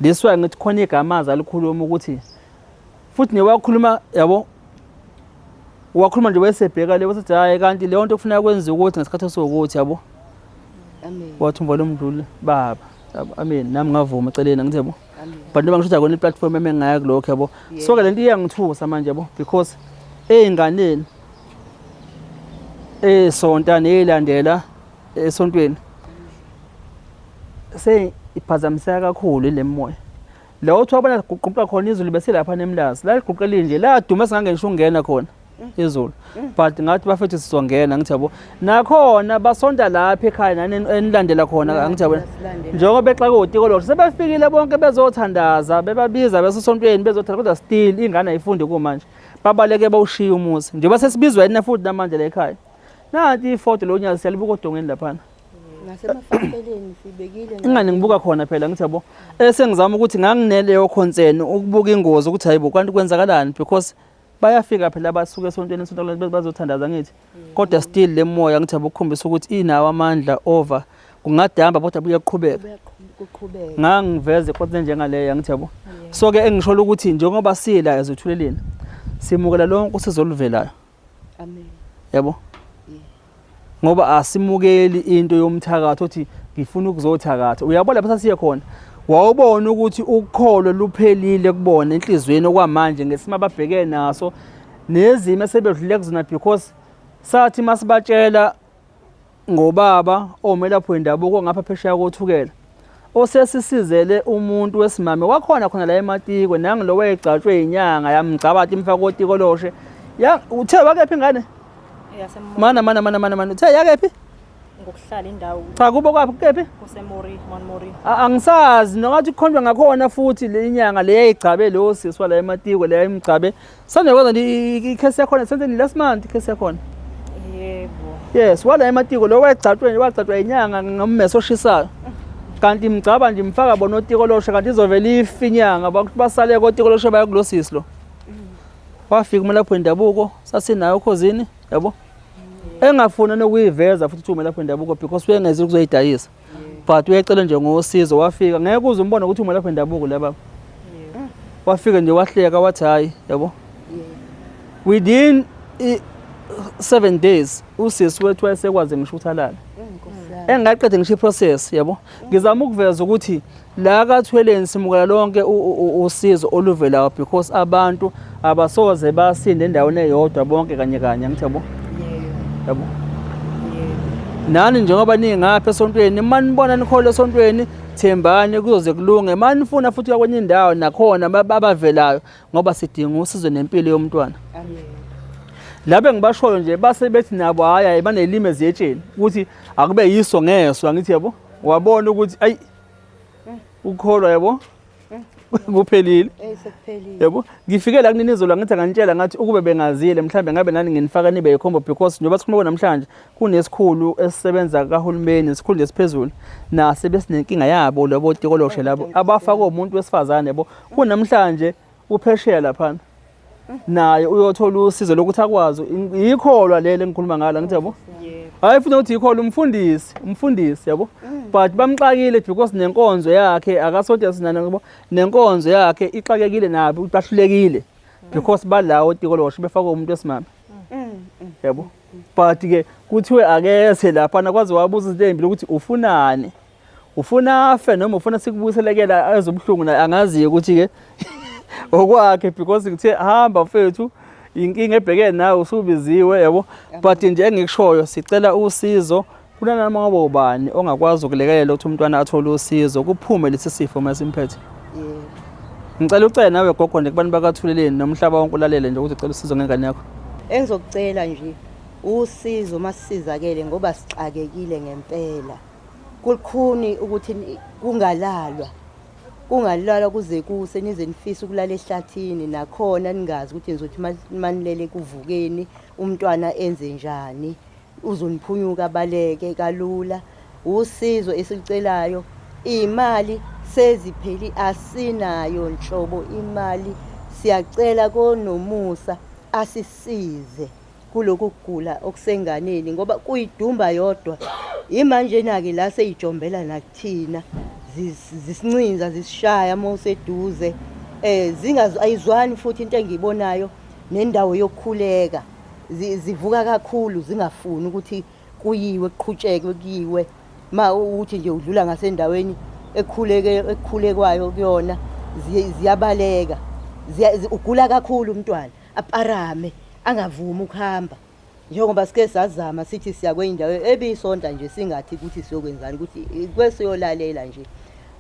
this way ngithi khona igamaza alikhuluma ukuthi futhi newakhuluma yabo wakhuluma nje wesebheka le wathi hayi kanti leyo nto kufanele kwenziwe ukuthi ngesikhathi sokuthi yabo amen wathi umvalo umdluli baba yabo amen nami ngavuma eceleni ngithi yabo amen but noma ngisho kona iplatform emengaya kulokho yabo so ke lento iyangithusa manje yabo because einganeni esonta neyilandela esontweni iphazamiseka kakhulu ile moya la uthi wabona kuquqa khona izulu bese lapha nemlazi la liquqele nje la duma singangenisho ungena khona izulu but ngathi bafethu sizongena ngithi yabo nakhona basonda lapha ekhaya nani enilandela khona ngithi yabo njengoba bexa kotikolo sebefikile bonke bezothandaza bebabiza besosontweni bezothanda kodwa still ingane ayifunde kumanje babaleke bawushiya umuzi nje basesibizwa yena futhi namanje la ekhaya nanti ifoto lo nyazi siyalibuka odongeni lapha ngasemafasteleni sibekile ingane ngibuka khona phela ngithi yabo esengizama ukuthi ngangineleyo concern ukubuka ingozi ukuthi hayibo kanti kwenzakalani because bayafika phela basuke esontweni bazothandaza ngithi kodwa still le moya ngithi yabo ukukhombisa ukuthi inawo amandla over kungadamba kodwa buyeqhubeka kuqhubeka ngangiveze kodwa njengaleyo ngithi yabo so ke engisho ukuthi njengoba sila ezothuleleni simukela lonke usizoluvelayo amen yabo ngoba asimukeli into yomthakatho othi ngifuna ukuzothakatha uyabona lapha siye khona wawubona ukuthi ukukholo luphelile kubona enhlizweni okwamanje ngesimo ababhekene naso nezimo sebedlule kuzona because sathi masibatshela ngobaba omelaphi wendabuko ngapha phesheya kothukela osesisizele umuntu wesimame wakhona khona la eMatiko nangilo wayegcatshwe inyanga yamgcabati imfaka kotikoloshe uthe wakephi ingane mana uthe yakephi ngokuhlala indawo cha kubo kwaphi kephi kuseMori Monmori angisazi nokuthi kukhonjwa ngakhona futhi le nyanga le yayigcabe lo siswa la eMatiko le yayimgcabe sanekwenza ikhesi yakhona senteni last month ikhesi yakhona yebo yes wala eMatiko lo wagcatshwa inyanga ngommeso oshisayo kanti imgcaba nje imfaka bona otikoloshe kanti izovela ifinyanga basale kotikoloshe baya kulosisi lo wafika umelaphi wendabuko sasinayo ekhosini yabo engafuna nokuyiveza futhi umelaphi wendabuko because uyengezile ukuzoyidayisa but uyacela nje ngosizo wafika ngeke uze umbone ukuthi umelaphi wendabuko la baba wafika nje wahleka wathi hayi yabo within 7 days usisi wethu wayesekwazi ngisho ukuthi alala engaqede ngisho iprocess yabo ngizama ukuveza ukuthi la kaThweleni simukela lonke usizo oluvelayo because abantu abasoze basinde endaweni eyodwa bonke kanye ngithi yabo yabo nani njengoba ningapha esontweni manibona nikhole esontweni thembani kuzoze kulunge manifuna futhi kwenye indawo nakhona babavelayo ngoba sidinga usizo nempilo yomntwana labe ngibashoyo nje base bethi nabo haya banelimi eziyetsheni ukuthi akube yiso ngeswa ngithi yabo wabona ukuthi ayi ukholwa yabo kuphelile sekuphelile yabo ngifike la kuninizo la ngithi ngantshela ngathi ukube bengazile mhlambe ngabe nani nginifaka nibe yikhombo because njengoba sikhuluma namhlanje kunesikhulu esisebenza kaHulumeni isikhulu esiphezulu nase besinenkinga yabo labo tikoloshe labo abafaka umuntu wesifazane yabo kunamhlanje uphesheya lapha naye uyothola usizo lokuthi akwazi ikholwa lele engikhuluma ngalo ngithi yabo hayi futhi uthi ikholwa umfundisi yabo but bamxakile because nenkonzo yakhe akasonto sinana ngoba nenkonzo yakhe ixakekile nabo bahlulekile because balawo tikoloshe befaka umuntu wesimame yabo but ke kuthiwe akese lapha nakwazi wabuza izinto ezimbi ukuthi ufunani ufuna afe noma ufuna sikubuyiselekela ezobhlungu na angazi ukuthi ke okwakhe because ngithe hamba mfethu inkinga ebhekene nawe usubiziwe yabo but nje engikushoyo sicela usizo kunanoma ngoba ubani ongakwazi ukulekelela ukuthi umntwana athole usizo kuphume lesi sifo masimphethe ngicela ucela nawe gogo nje kubantu bakaThuleleni nomhlaba wonke ulalele nje ukuthi ucela usizo ngengane yakho engizokucela nje usizo masisizakele ngoba sixakekile ngempela kulikhuni ukuthi kungalalwa kuze kuse nize nifisa ukulala ehlathini nakhona ningazi ukuthi nizothi manilele kuvukeni umntwana enze njani uzoniphunyuka baleke kalula usizo esicelayo imali sezipheli asinayo nhlobo imali siyacela koNomusa asisize kuloku kugula okusenganeni ngoba kuyidumba yodwa imanje nake la seyijombela nakuthina zisincinza zisishaya moseduze ayizwani futhi into engiyibonayo nendawo yokukhuleka zivuka kakhulu zingafuni ukuthi kuyiwe kuqhutsheke kuyiwe ma uthi nje udlula ngasendaweni ekukhulekwayo kuyona ziyabaleka ugula kakhulu umntwana aparame angavumi ukuhamba njengoba sike sazama sithi siya kweindawo ebisonta nje singathi ukuthi siyokwenzani ukuthi kwesiyolalela nje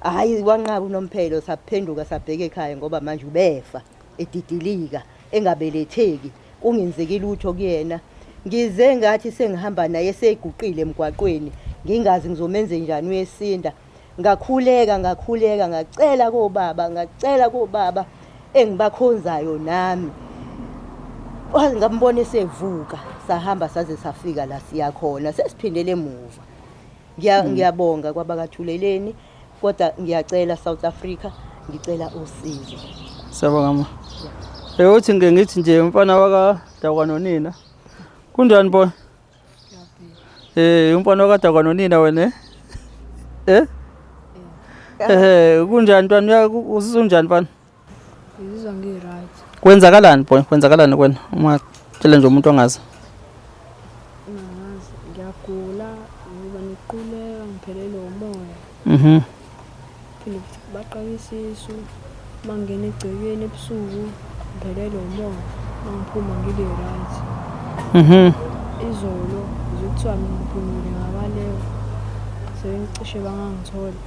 hayi wanqaba unomphelo saphenduka sabheke ekhaya ngoba manje ubefa edidilika engabeletheki kungenzeki lutho kuyena ngize ngathi sengihamba naye seyiguqile emgwaqweni ngingazi ngizomenze njani uyesinda ngakhuleka ngacela kobaba engibakhonzayo nami ngambone sevuka sahamba saze safika la siya khona sesiphindele emuva ngiyabonga kwabakaThuleleni kodwa ngiyacela South Africa ngicela usizo siyabonga ma uthi ngithi nje umfana wakaDakwanonina kunjani boy umfana wakaDakwanonina wena kunjani ntwana uzizwa unjani mfana ngizizwa ngi-right kwenzakalani boy kwenzakalani kwena uma tshela nje umuntu ongazi ungazi ngiyagula ngiba nequleka ngiphelelwe umoya phinde futhi baqakisa isu mangena egcekeni ebusuku ngiphelelwe umoya mangiphuma ngibe right izolo ngizokuthiwa ngiphumile ngabaleko sebengicishe bangangithola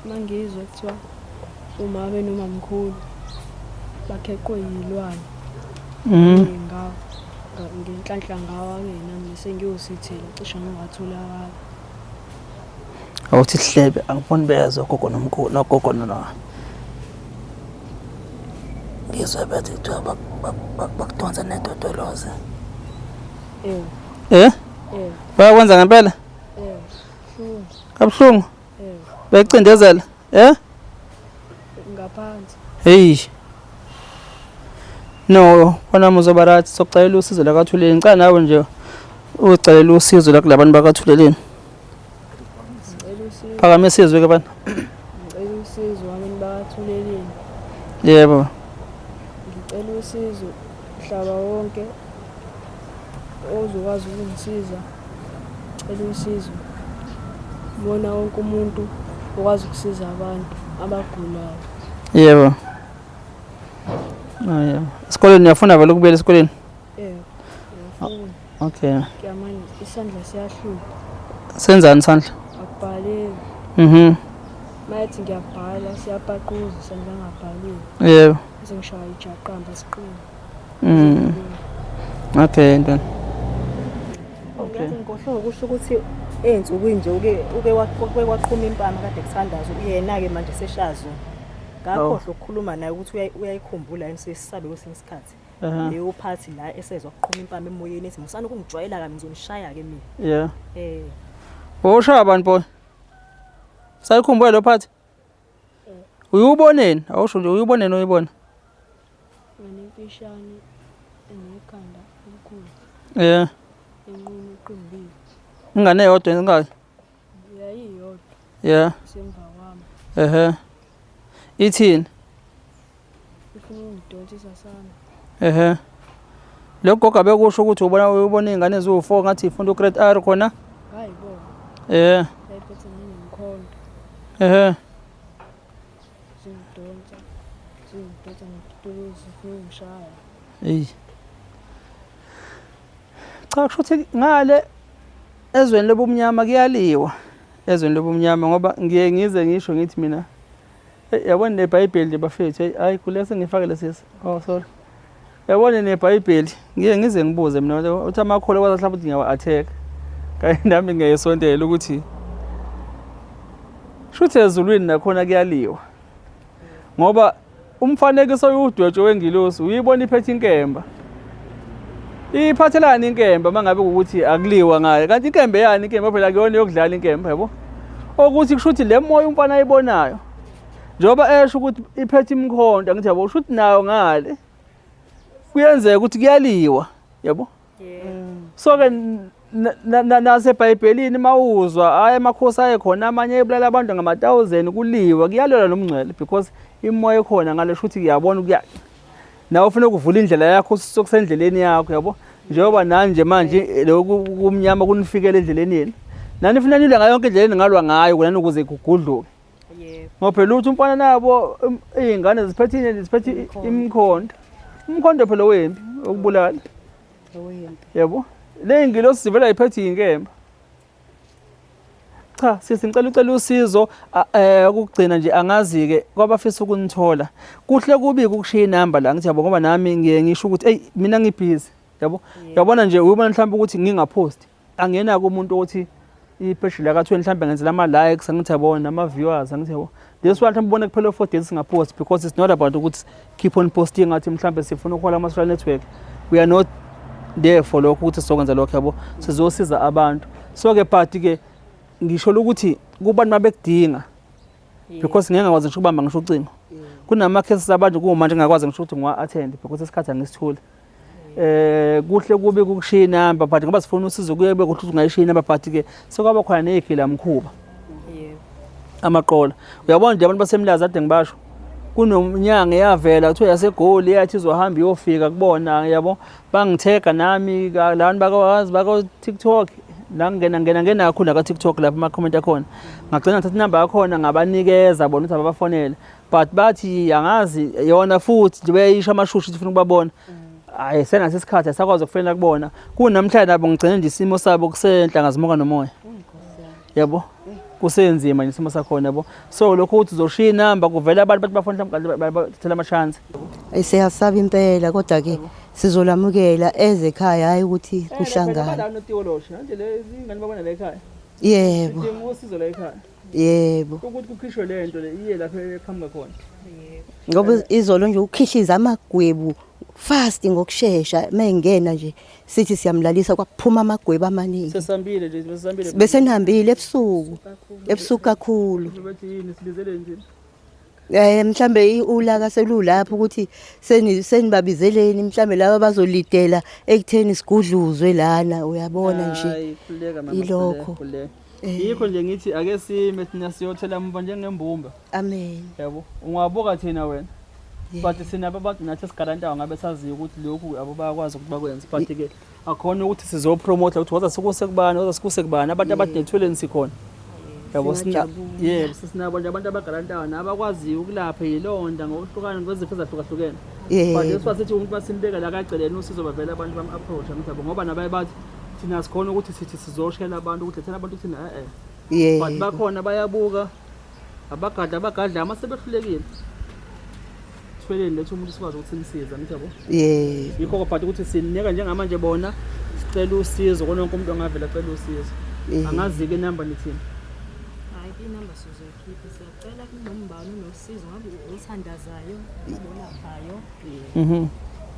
mangizwe kuthiwa umabe nomamkhulu bakheqwe yilwane ngawo ngenhlanhla ngawo-ke nami sengiyosithela cishe ngingatholakala. Awuthi Hlebe angiboni bezwe gogo nomkhulu nogogo ngizwe bethi kuthiwa bakudonsa nedodoloze. Bayakwenza ngempela? Buhlungu. Kabuhlungu? Bekucindezela? Ngaphansi. Hey. No, kona muzoba right sokucela usizo lakaThuleni. Ngicela nawe nje ucelela usizo la kulabantu bakaThuleleni. Phakamisa izwi ke bani. Ngicela usizo abantu bakaThuleleni. Yebo. Ngicela usizo mhlaba wonke ozokwazi ukungisiza. Ngicela usizo. Bona wonke umuntu okwazi ukusiza abantu abagulayo. Yebo. Yeah. Esikoleni uyafuna vele ukubuyela esikoleni? Ngiyafuna. Okay. Kuyamanje isandla siyahlupha. Senzani isandla? Akubhaleki. Mayethi ngiyabhala siyabhaquza isandla ngabhaleki. Yebo. Bese ngishaya ijaqamba siqina. Okay, ntwana. Ngathi ngikhohlwe kusho ukuthi ey'nsukwini nje uke waqhuma impama kade kuthandaza yena-ke manje seshazo. Ngakhohlwa ukukhuluma naye ukuthi uyayikhumbula yini sesisabe kwesinye isikhathi. Leyo phathi la esezwa ukuqhuma impama emoyeni ethi musana ukungijwayela kami ngizonishaya-ke mina. Yeah. Ushaya abantu boy. Sayikhumbula lo phathi? Uyuboneni? Awusho nje uyuboneni oyibona? Nginemfishane enekhanda elikhulu. Enqunu iqimbile. Ingane eyodwa ingaki? Yayiyodwa. Semva kwami. Ithini? Ifuna ungidonsisa sana. Lo gogo bekusho ukuthi uyibona izingane eziwu4 ngathi ifunda ugrade R khona? Ngayibona. Yayiphethe nginemkhonto. Zingidonsa ngitulo zifuna ungishaya. Cha kusho ukuthi ngale ezweni lobumnyama kuyaliwa. Ezweni lobumnyama ngoba ngiye ngize ngisho ngithi mina yabona neBhayibheli bafethu hayi kule sengifakele sisi. Oh sorry. Yabona neBhayibheli ngiye ngize ngibuze mina uthi amakholo kwathi mhlawumbe ngiyawa attack. Kanye nami ngiyesondela ukuthi shuthe ezulwini nakhona kuyaliwa. Ngoba umfanekiso uyudwetshwe wengilosi uyibona iphethe inkemba. Iphathelana inkemba mangabe ukuthi akuliwa ngayo kanti inkemba yani inkemba phela kuyona yokudlala inkemba yabo. Ukuthi kusho ukuthi le moya umfana ayibonayo njoba esho ukuthi iphethe imkhonto ngithi yabo kusho ukuthi nayo ngale kuyenzeka ukuthi kuyaliwa yabo. So ke naseBhayibhelini mawuzwa hayi emakhosi ayekhona amanye ebulala abantu ngama1000 kuliwa kuyalelwa nomngcwele because imoya ekhona ngale shuthi kuyabona ukuya nawe ufuna ukuvula indlela yakho sokusendleleni yakho yabo njengoba nanje manje lokumnyama kunifikele endleleni yeni nani ufuna nilwe ngayo yonke indlela engalwa ngayo kunani ukuze igugudluke. Ngoba phela uthi umfana nabo izingane ziphethe imkhonto. Umkhonto phela wempi okubulala. Yabo le ngilosi sivela iphethe inkemba. Cha sisicela usizo ukugcina nje angazi ke kwabafisa ukunithola kuhle kubi ukushiya inamba la ngithi yabo ngoba nami ngiye ngisho ukuthi hey mina ngibhizi yabo yabona nje uyibona mhlawumbe ukuthi ngingapost angena kumuntu othi ipage la ka20 mhlawumbe ngenzela ama likes angithi yabona nama viewers angithi yabo this one mhlawumbe ubone kuphela 4 days singapost because it's not about ukuthi keep on posting ngathi mhlawumbe sifuna ukhola ama social network we are not there for lokho ukuthi sizokwenza lokho yabo sizosiza abantu so ke but ke ngisho ukuthi kubantu mabekudinga because ngeke ngakwazi ngisho ukubamba ngisho ucingo kunama cases abantu kumanje ngakwazi ngisho ukuthi ngiwa attend because isikhathi angisithuli kuhle kube ukushiya inamba but ngoba sifuna usizo kuyebe kuhle ukuthi ungayishiya inamba but ke sekwaba khona nezigila mkhuba amaqola uyabona nje abantu basemlazi ade ngibasho kunomnyanga eyavela kuthiwa yasegoli yathi izohamba iyofika kubona yabo bangithega nami lani baka TikTok la ngena kakhulu ka TikTok lapha ama comment akhona ngagcina ngithatha inamba yakhona ngabanikeza bona ukuthi abafonele but bathi angazi yona futhi nje beyisha amashushu ufuna ukubabona hayi sengathi isikhathi asakwazi ukufanele kubona kunamhlanje nabo ngigcine nje isimo sabo kusenhlanga zimuka nomoya yabo kusenzima nje isimo sakhona yabo so lokho uthi uzoshiya inamba kuvela abantu bathi bafuna mhlawumbe bathela amashance Siyasaba impela kodwa ke sizolamukela ezekhaya hayi ukuthi kuhlangana. la notiwolosha nje le izingane babona la ekhaya Yebo. sidinga usizo la ekhaya Yebo. ukuthi kukhishwe le nto le iye lapha eqhamuka khona Ngoba izolo nje ukukhishiza amagwebu fast ngokusheshsha mengena nje sithi siyamlalisa kwaphuma amagwebu amaningi. sesambile nje sesambile Bese nihambile ebusuku kakhulu. bathi yini silizele nje Mhlambe ulaka selulapho ukuthi senibabizeleni mhlambe laba bazolidela ekutheni sigudluzwe lana uyabona nje hayi khuleka mama ilokho. khuleka yikho nje ngithi ake sime thina siyothela mva njengembumba Amen. yabo ungabuka thina wena Yeah. but sinabo abantu nathi esigarantayo ngabe saziyo ukuthi lokhu abo bayakwazi ukuthi bakwenze but ke akhona ukuthi sizopromote ukuthi waza sekusekubani waza sekusekubani abantu abadetheleni sikhona yabo sina yebo sinabo nje abantu abagarantayo nabakwaziyo ukulapha yilonda ngokuhlukana kwezifo ezahlukahlukene but esithi umuntu basimbeka la kaceleni usizo bavela abantu bam approach ngithabo ngoba nabaye bathi thina sikhona ukuthi sithi sizoshela abantu ukuthi thina abantu thina but bakhona bayabuka abagadla amasebehlulekile sifeleni lethu umuntu sikwazi ukuthi simsiza ngithabo yikho but ukuthi sinika njengamanje bona sicela usizo konke umuntu angavela acela usizo angazi-ke inamba nithini Hayi inamba sizoyikhipha siyacela kunombani unosizo ngabe othandazayo olaphayo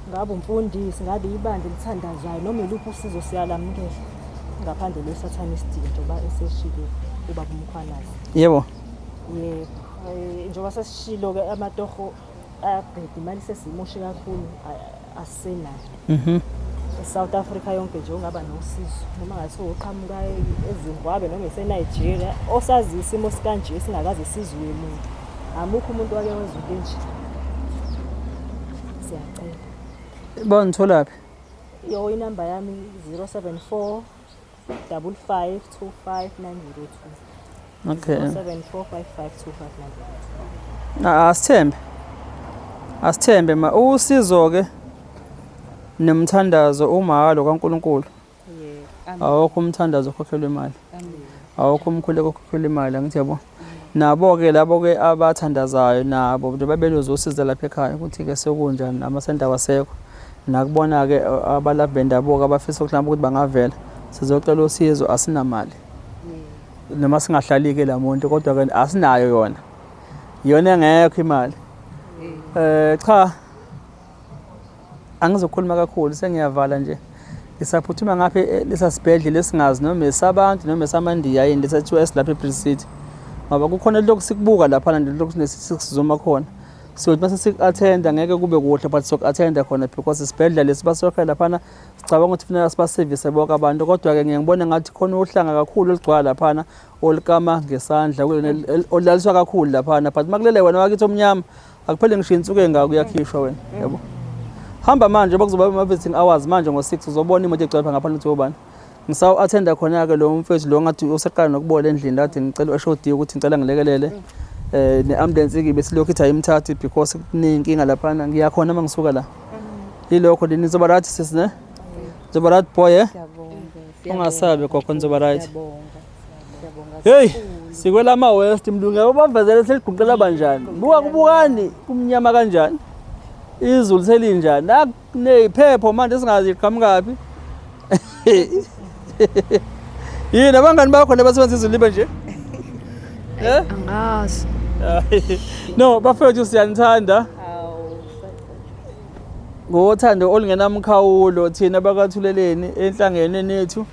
ngabe umfundisi ngabe ibandla elithandazayo noma iluphi usizo siyalamukela ngaphandle leSathanist njengoba eseshilo ubaba uMkhwanazi yebo njengoba sesishilo ke amatoho ayabheda imali sesimoshe kakhulu asisenayo eSouth Africa yonke nje ungaba nosizo noma ngathi uqhamuka eZimbabwe noma eseNigeria osazi isimo sikanje singakaze sizwe umuntu amukho umuntu wake wezwe nje siyacela bonitholaphi yo inamba yami 074 55255902 okay 07455255902 asithembe ma usizo ke nemthandazo umahalo kaNkuluNkulu awukho umthandazo okhokhelwa imali awukho umkhuleko okhokhelwa imali angithi yabo nabo ke labo ke abathandazayo nabo babelozo usiza lapha ekhaya ukuthi ke sekunjani namasenta wasekho nakubona ke abalaphi bendabuko abafisa ukuhlamba ukuthi bangavela sizocela usizo asinamali noma singahlali ke lamuntu kodwa ke asinayo yona engekho imali cha angizokhuluma kakhulu sengiyavala nje ngisaphuthuma ngapha lesasibhedlela esingazi noma esabantu noma esamandiya yini lesathiwa esilapha eBridge City ngoba kukhona lokho sikubuka lapha nje lokho nesizoma khona so mase sik-attend ngeke kube kuhle but sok-attend khona because isibhedlela lesibasokhe lapha sicabanga ukuthi kufanele sibaservice bonke abantu kodwa ke ngiyangibona ngathi khona uhlanga kakhulu eligcwala lapha olikama ngesandla olaliswa kakhulu lapha but makulele wena wakithi omnyama akuphele ngisho insuku engaka uyakhishwa wena yabo hamba manje bakuzoba ama-visiting hours manje ngo-6 uzobona imoto egcwala ngaphandle ukuthi ubani ngisawu-attenda khona-ke lo mfethu lo ngathi useqala nokubola endlini kade ngicela eshodiye ukuthi ngicela ngilekelele ne-ambulance-ke besilokhu ithi ayimthathi because kuney'nkinga laphana ngiyakhona uma ngisuka la yilokho lini nizoba right sisine nizoba right boy ungasabi gogo nizoba right heyi sikwelama-west mlungu ubavezele seligqunqela banjani buka kubukani kumnyama kanjani izulu selinjani akuney'phepho manje singazi iqhamukaphi yini abangani bakho nebasebenzisa izulu libe nje Angazi. no bafethu siyanithanda ngothando olungenamkhawulo thina bakathuleleni enhlangene nethu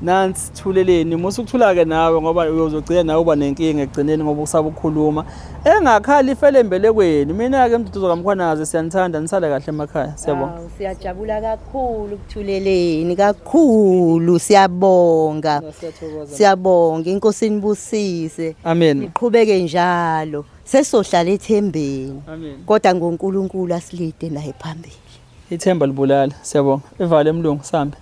nansi thuleleni musukuthula-ke nawe ngoba uyozogcina nawe uba nenkinga ekugcineni ngoba usaba ukukhuluma engakhali ifele embelekweni mina-ke Mduduzo kaMkhwanazi siyanithanda nisale kahle emakhaya siyabonga Siyajabula kakhulu kuthuleleni kakhulu siyabonga siyabonga inkosi inibusise amen niqhubeke njalo sesohlala ethembeni amen kodwa ngoNkulunkulu asilide naye phambili ithemba libulala siyabonga ivale emlungu sambe